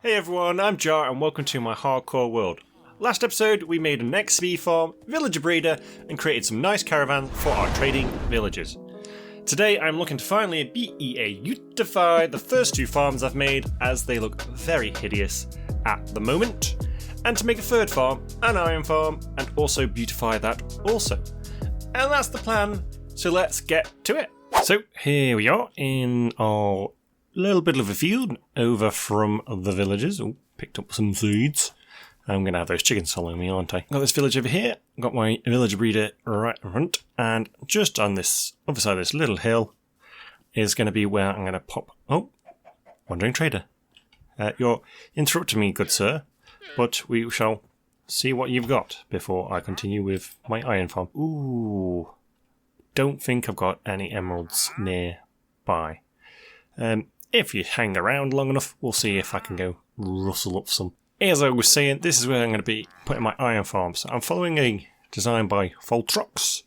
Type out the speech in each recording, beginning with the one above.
Hey everyone, I'm Jar and welcome to my hardcore world. Last episode we made an XP farm, villager breeder and created some nice caravans for our trading villagers. Today I'm looking to finally beautify the first two farms I've made as they look very hideous at the moment, and to make a third farm, an iron farm, and also beautify that also. And that's the plan, so let's get to it. So here we are in our little bit of a field over from the villagers. Oh, picked up some seeds. I'm going to have those chickens following me, aren't I? Got this village over here. Got my villager breeder right in front. And just on this other side of this little hill is going to be where I'm going to pop... Oh, wandering trader. You're interrupting me, good sir. But we shall see what you've got before I continue with my iron farm. Ooh. Don't think I've got any emeralds nearby. If you hang around long enough, we'll see if I can go rustle up some. As I was saying, this is where I'm going to be putting my iron farm. So I'm following a design by Voltrox,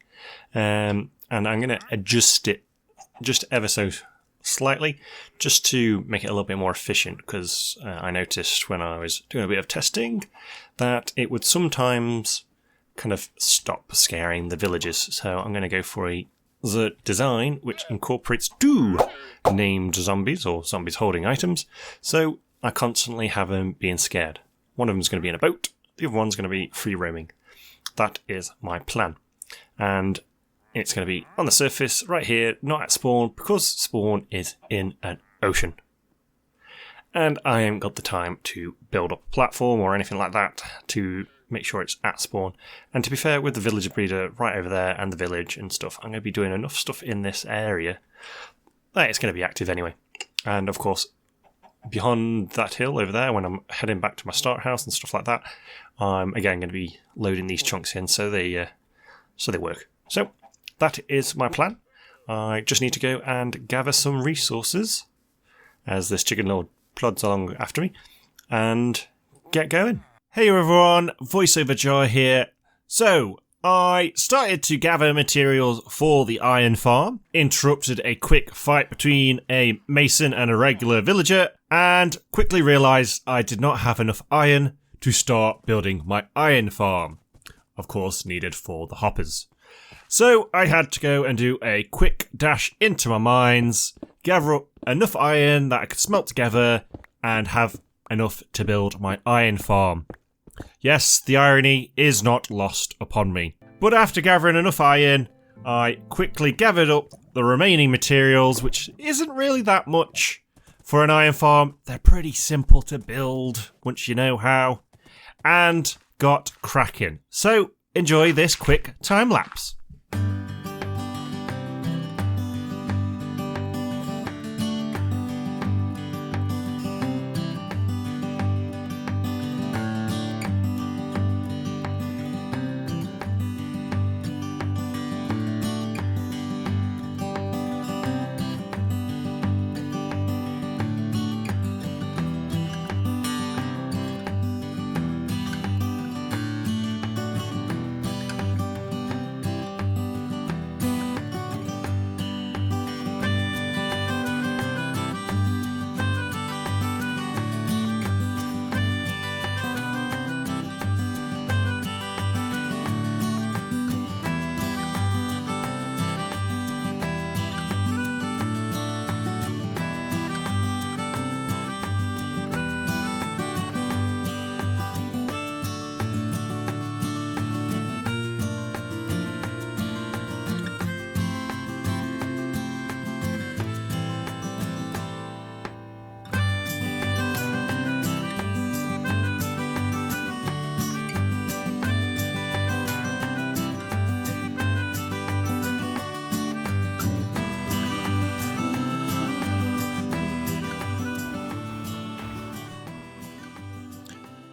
and I'm going to adjust it just ever so slightly, just to make it a little bit more efficient, because I noticed when I was doing a bit of testing that it would sometimes kind of stop scaring the villagers. So I'm going to go for the design which incorporates two named zombies, or zombies holding items, so I constantly have them being scared. One of them is going to be in a boat, the other one's going to be free roaming. That is my plan. And it's going to be on the surface right here, not at spawn, because spawn is in an ocean. And I haven't got the time to build up a platform or anything like that to make sure it's at spawn. And to be fair, with the villager breeder right over there and the village and stuff, I'm going to be doing enough stuff in this area that it's going to be active anyway. And of course, beyond that hill over there, when I'm heading back to my start house and stuff like that, I'm again going to be loading these chunks in so they work. So that is my plan. I just need to go and gather some resources as this chicken lord plods along after me and get going. Hey everyone, VoiceOver Jar here. So, I started to gather materials for the iron farm, interrupted a quick fight between a mason and a regular villager, and quickly realised I did not have enough iron to start building my iron farm. Of course, needed for the hoppers. So, I had to go and do a quick dash into my mines, gather up enough iron that I could smelt together, and have enough to build my iron farm. Yes, the irony is not lost upon me. But after gathering enough iron, I quickly gathered up the remaining materials, which isn't really that much for an iron farm. They're pretty simple to build once you know how, and got cracking. So enjoy this quick time lapse.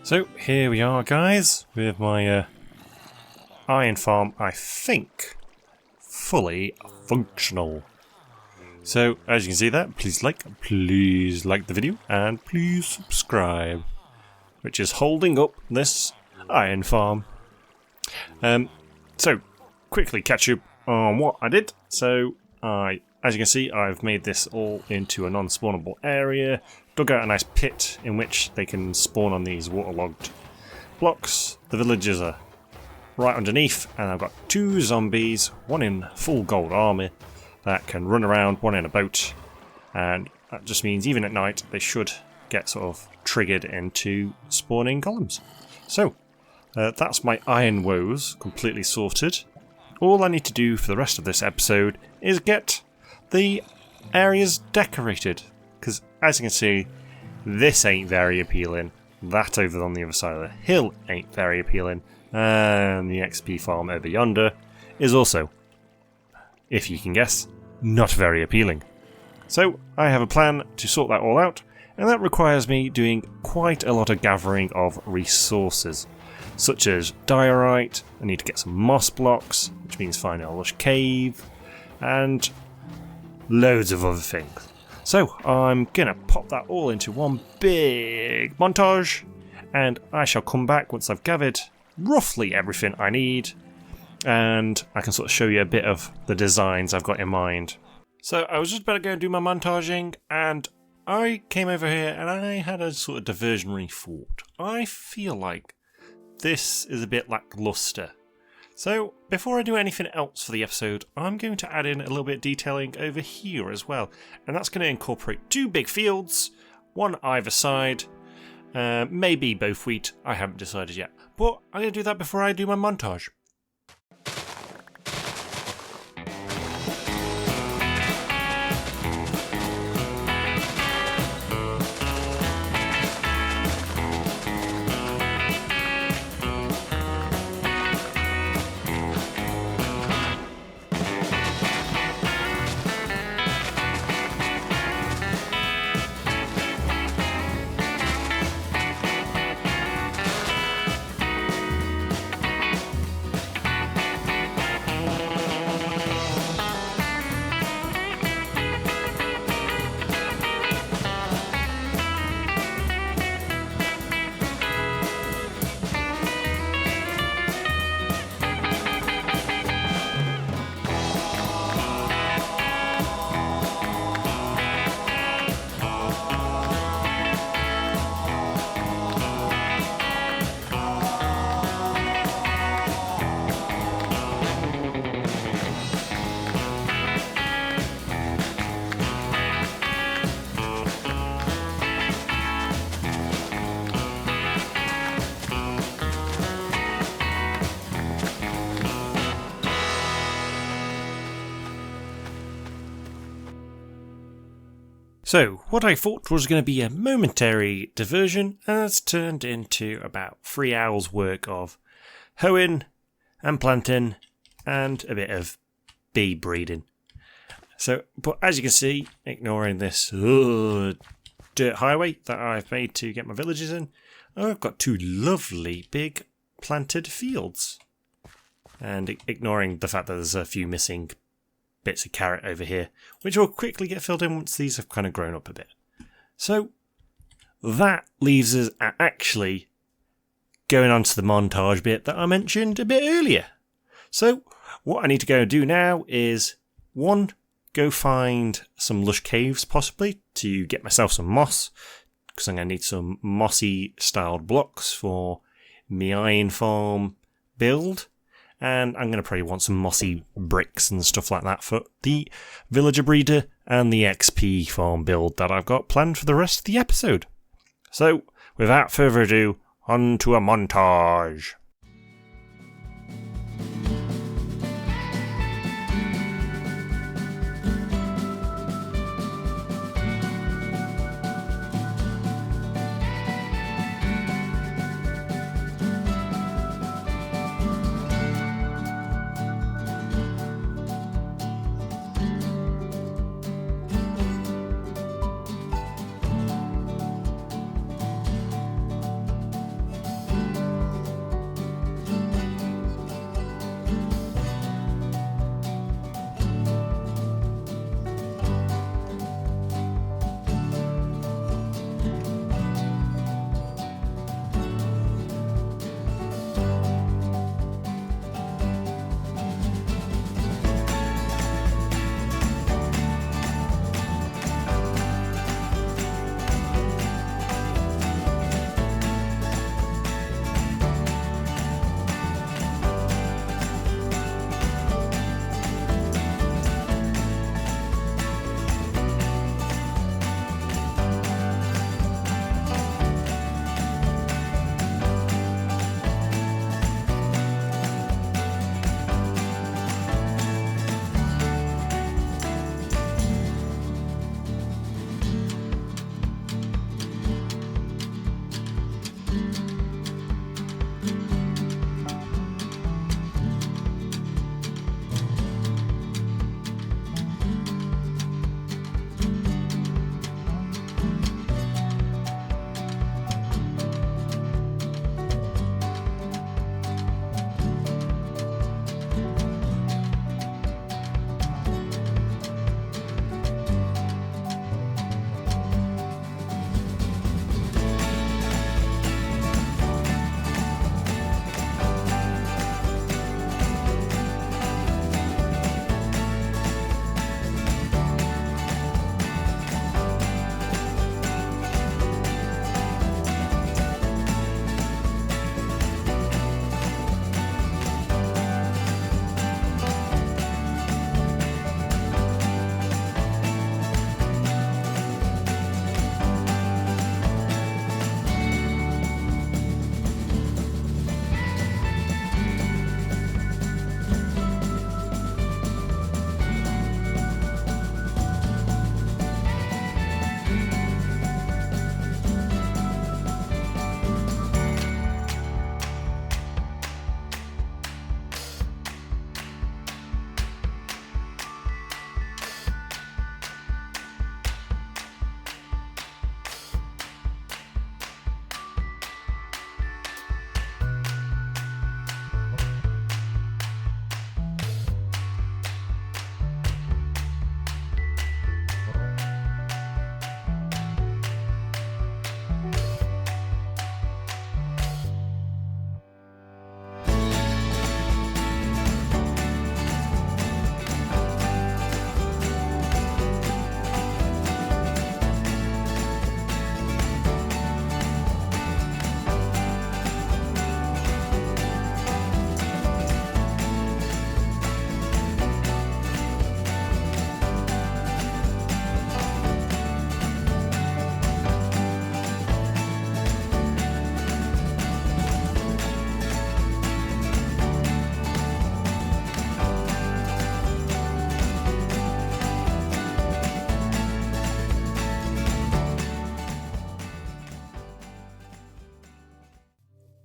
So here we are, guys, with my iron farm, I think, fully functional. So, as you can see there, please like the video, and please subscribe, which is holding up this iron farm. So, quickly catch up on what I did. So, as you can see, I've made this all into a non-spawnable area, dug out a nice pit in which they can spawn on these waterlogged blocks. The villagers are right underneath, and I've got 2 zombies, one in full gold armour that can run around, one in a boat, and that just means even at night they should get sort of triggered into spawning golems. So that's my iron woes completely sorted. All I need to do for the rest of this episode is get the areas decorated, because as you can see, this ain't very appealing, that over on the other side of the hill ain't very appealing, and the XP farm over yonder is also, if you can guess, not very appealing. So I have a plan to sort that all out, and that requires me doing quite a lot of gathering of resources, such as diorite. I need to get some moss blocks, which means finding a lush cave, and loads of other things. So I'm gonna pop that all into one big montage, and I shall come back once I've gathered roughly everything I need, and I can sort of show you a bit of the designs I've got in mind. So I was just about to go and do my montaging, and I came over here and I had a sort of diversionary thought. I feel like this is a bit lackluster. So before I do anything else for the episode, I'm going to add in a little bit of detailing over here as well, and that's going to incorporate 2 big fields, one either side, maybe both wheat, I haven't decided yet, but I'm going to do that before I do my montage. So, what I thought was going to be a momentary diversion has turned into about 3 hours work of hoeing and planting and a bit of bee breeding. So, but as you can see, ignoring this dirt highway that I've made to get my villages in, I've got 2 lovely big planted fields. And ignoring the fact that there's a few missing bits of carrot over here, which will quickly get filled in once these have kind of grown up a bit. So that leaves us at actually going on to the montage bit that I mentioned a bit earlier. So what I need to go and do now is, 1, go find some lush caves possibly to get myself some moss, because I'm going to need some mossy styled blocks for my iron farm build. And I'm going to probably want some mossy bricks and stuff like that for the villager breeder and the XP farm build that I've got planned for the rest of the episode. So, without further ado, on to a montage.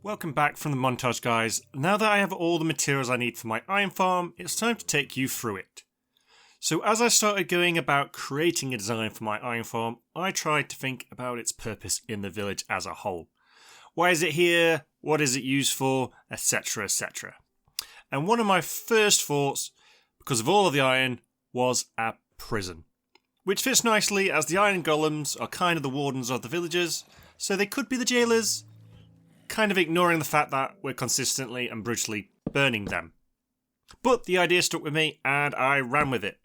Welcome back from the montage, guys. Now that I have all the materials I need for my iron farm, it's time to take you through it. So as I started going about creating a design for my iron farm, I tried to think about its purpose in the village as a whole. Why is it here? What is it used for? Etc, etc. And one of my first thoughts, because of all of the iron, was a prison. Which fits nicely as the iron golems are kind of the wardens of the villagers, so they could be the jailers, kind of ignoring the fact that we're consistently and brutally burning them. But the idea stuck with me and I ran with it.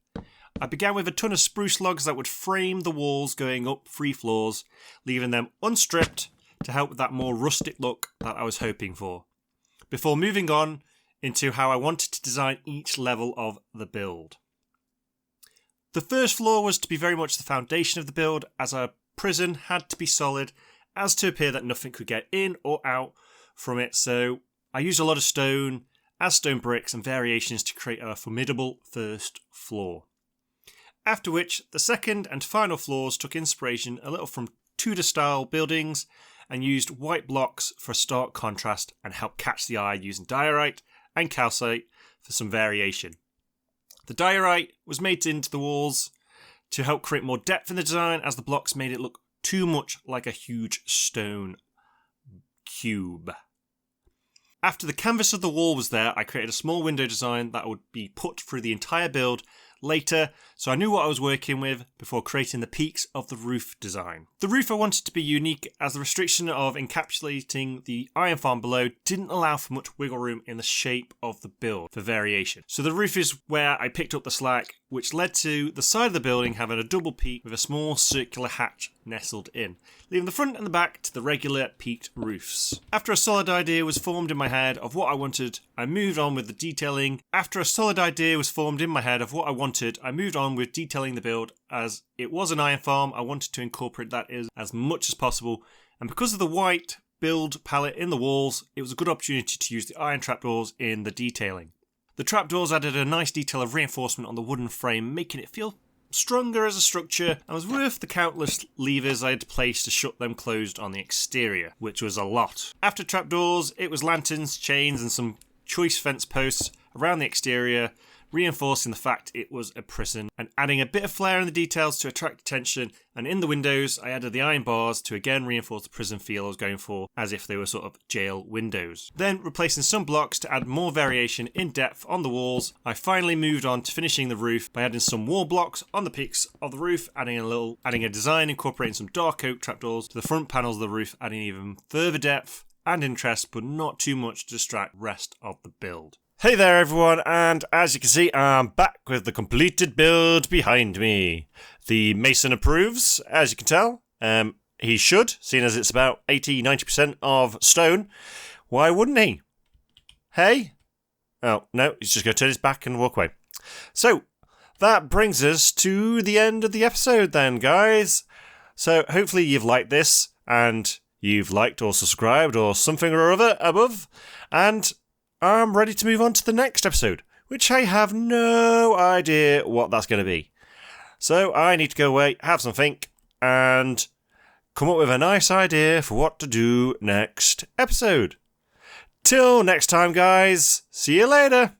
I began with a ton of spruce logs that would frame the walls going up 3 floors, leaving them unstripped to help with that more rustic look that I was hoping for, before moving on into how I wanted to design each level of the build. The first floor was to be very much the foundation of the build, as our prison had to be solid as to appear that nothing could get in or out from it, so I used a lot of stone as stone bricks and variations to create a formidable first floor. After which, the second and final floors took inspiration a little from Tudor style buildings and used white blocks for a stark contrast and help catch the eye using diorite and calcite for some variation. The diorite was made into the walls to help create more depth in the design, as the blocks made it look too much like a huge stone cube. After the canvas of the wall was there, I created a small window design that would be put through the entire build later, so I knew what I was working with before creating the peaks of the roof design. The roof I wanted to be unique, as the restriction of encapsulating the iron farm below didn't allow for much wiggle room in the shape of the build for variation. So the roof is where I picked up the slack, which led to the side of the building having a double peak with a small circular hatch nestled in, leaving the front and the back to the regular peaked roofs. After a solid idea was formed in my head of what I wanted, I moved on with the detailing. I moved on with detailing the build, as it was an iron farm. I wanted to incorporate that as much as possible, and because of the white build palette in the walls, it was a good opportunity to use the iron trapdoors in the detailing. The trapdoors added a nice detail of reinforcement on the wooden frame, making it feel stronger as a structure, and was worth the countless levers I had to place to shut them closed on the exterior, which was a lot. After trapdoors, it was lanterns, chains and some choice fence posts around the exterior, reinforcing the fact it was a prison and adding a bit of flair in the details to attract attention. And in the windows, I added the iron bars to again reinforce the prison feel I was going for, as if they were sort of jail windows. Then, replacing some blocks to add more variation in depth on the walls, I finally moved on to finishing the roof by adding some wall blocks on the peaks of the roof, adding a design incorporating some dark oak trapdoors to the front panels of the roof, adding even further depth and interest, but not too much to distract the rest of the build. Hey there everyone, and as you can see, I'm back with the completed build behind me. The mason approves, as you can tell. He should, seeing as it's about 80-90% of stone. Why wouldn't he? Hey? Oh, no, he's just going to turn his back and walk away. So, that brings us to the end of the episode then, guys. So, hopefully you've liked this, and you've liked or subscribed or something or other above, and I'm ready to move on to the next episode, which I have no idea what that's going to be. So I need to go away, have some think, and come up with a nice idea for what to do next episode. Till next time, guys. See you later.